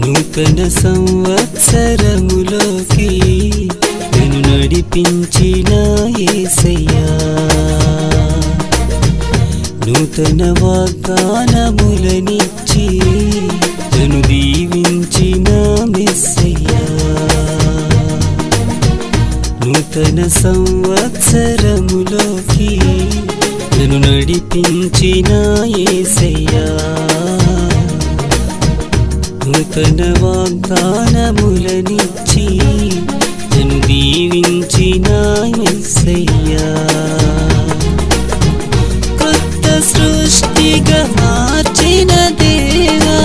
నూతన సంవత్సరములోకి నన్ను నడిపించిన యేసయ్యా, నూతన వాగ్దానములనిచ్చి నన్ను దీవించిన మెస్సయ్యా, నూతన సంవత్సరములోకి నన్ను నడిపించిన యేసయ్యా, నూతన వాగ్దానములనిచ్చి నన్ను దీవించిన యేసయ్యా, కొత్త సృష్టిగా మార్చిన దేవా